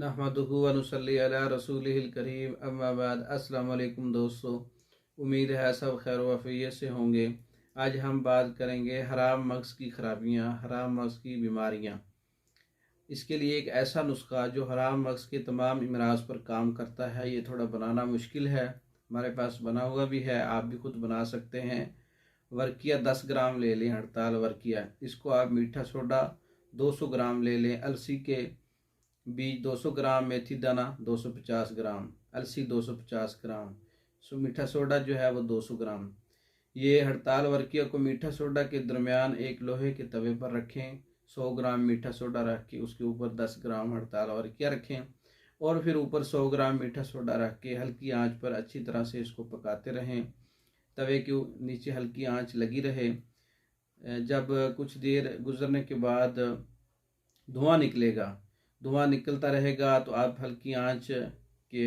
नहमदुहु व नुसल्ली अला रसूलिहिल करीम अम्मा बाद। अस्सलाम वालेकुम दोस्तों, उम्मीद है सब खैर वफ़ियत से होंगे। आज हम बात करेंगे हराम मग़ज़ की ख़राबियाँ, हराम मग़ज़ की बीमारियाँ। इसके लिए एक ऐसा नुस्खा जो हराम मग़ज़ के तमाम अमराज़ पर काम करता है। ये थोड़ा बनाना मुश्किल है, हमारे पास बना हुआ भी है, आप भी खुद बना सकते हैं। वर्किया 10 ग्राम ले लें, हड़ताल वर्किया। इसको आप मीठा सोडा 200 ग्राम ले लें, अलसी के बीज 200 ग्राम, मेथी दाना 250 ग्राम, अलसी 250 ग्राम, मीठा सोडा जो है वो 200 ग्राम। ये हड़ताल वर्किया को मीठा सोडा के दरमियान एक लोहे के तवे पर रखें। 100 ग्राम मीठा सोडा रख के उसके ऊपर 10 ग्राम हड़ताल वर्किया रखें और फिर ऊपर 100 ग्राम मीठा सोडा रख के हल्की आंच पर अच्छी तरह से इसको पकाते रहें। तवे के नीचे हल्की आंच लगी रहे। जब कुछ देर गुजरने के बाद धुआं निकलेगा, धुआं निकलता रहेगा तो आप हल्की आंच के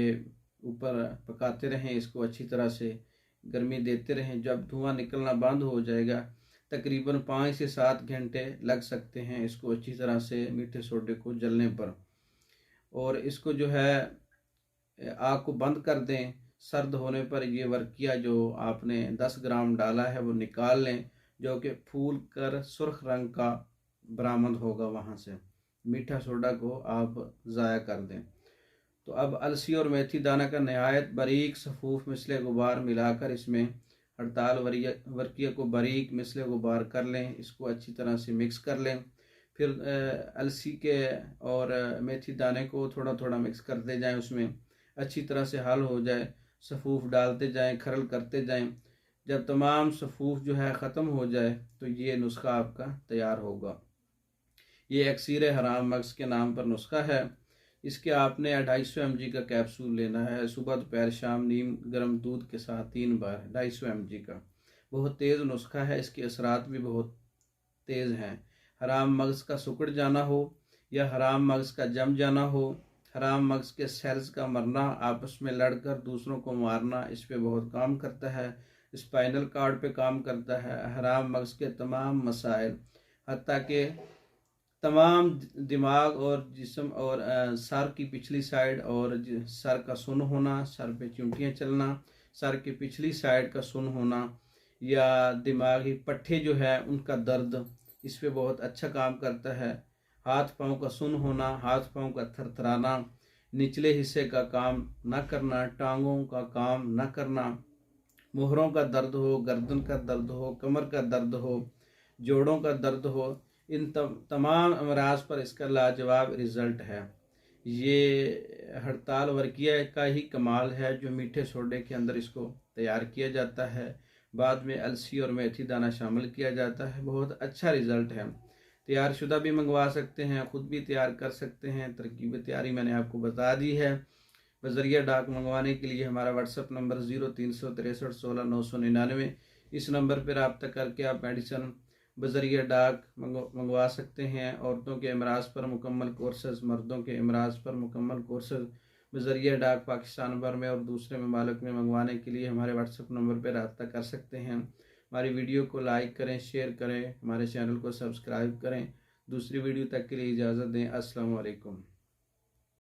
ऊपर पकाते रहें, इसको अच्छी तरह से गर्मी देते रहें। जब धुआं निकलना बंद हो जाएगा, तकरीबन 5 से 7 घंटे लग सकते हैं इसको अच्छी तरह से मीठे सोडे को जलने पर। और इसको जो है आग को बंद कर दें। सर्द होने पर ये वर्किया जो आपने 10 ग्राम डाला है वो निकाल लें, जो कि फूल कर सुर्ख रंग का बरामद होगा। वहाँ से मीठा सोडा को आप ज़ाया कर दें। तो अब अलसी और मेथी दाना का नहायत बारीक सफ़ूफ मिसले गुबार मिलाकर इसमें हड़ताल वर्किया को बारीक मिसले गुबार कर लें। इसको अच्छी तरह से मिक्स कर लें। फिर अलसी के और मेथी दाने को थोड़ा थोड़ा मिक्स करते जाएं, उसमें अच्छी तरह से हल हो जाए। सफ़ूफ डालते जाएं, खरल करते जाएं। जब तमाम सफ़ूफ जो है ख़त्म हो जाए तो ये नुस्खा आपका तैयार होगा। ये एक्सीर हराम मग़ज़ के नाम पर नुस्खा है। इसके आपने 250 mg का कैप्सूल लेना है, सुबह दोपहर शाम नीम गर्म दूध के साथ 3 बार 250 mg का। बहुत तेज़ नुस्खा है, इसके असरात भी बहुत तेज़ हैं। हराम मग़ज़ का सिकुड़ जाना हो या हराम मग़ज़ का जम जाना हो, हराम मग़ज़ के सेल्स का मरना, आपस में लड़कर दूसरों को मारना, इस पे बहुत काम करता है। स्पाइनल कार्ड पे काम करता है। हराम मग़ज़ के तमाम मसाइल, हत्ता के तमाम दिमाग और जिस्म और सर की पिछली साइड और सर का सुन्न होना, सर पे चुंटियाँ चलना, सर की पिछली साइड का सुन्न होना या दिमागी पट्टे जो है उनका दर्द, इस पे बहुत अच्छा काम करता है। हाथ पाँव का सुन्न होना, हाथ पाँव का थरथराना, निचले हिस्से का काम न करना, टांगों का काम न करना, मोहरों का दर्द हो, गर्दन का दर्द हो, कमर का दर्द हो, जोड़ों का दर्द हो, इन तमाम अमराज पर इसका लाजवाब रिज़ल्ट है। ये हड़ताल वर्किया का ही कमाल है जो मीठे सोडे के अंदर इसको तैयार किया जाता है। बाद में अलसी और मेथी दाना शामिल किया जाता है। बहुत अच्छा रिज़ल्ट है। तैयार शुदा भी मंगवा सकते हैं, ख़ुद भी तैयार कर सकते हैं। तरकीब तैयारी मैंने आपको बता दी है। बज़रिया डाक मंगवाने के लिए हमारा व्हाट्सअप नंबर 036316 999। इस नंबर पर रब्ता करके आप मेडिसन बज़रिया डाक मंगवा सकते हैं। औरतों के अमराज पर मुकम्मल कोर्सेज, मर्दों के अमराज पर मुकम्मल कोर्सेज बज़रिया डाक पाकिस्तान भर में और दूसरे ममालिक में मंगवाने के लिए हमारे व्हाट्सअप नंबर पर रब्ता कर सकते हैं। हमारी वीडियो को लाइक करें, शेयर करें, हमारे चैनल को सब्सक्राइब करें। दूसरी वीडियो तक के लिए इजाज़त दें। अस्सलाम वालेकुम।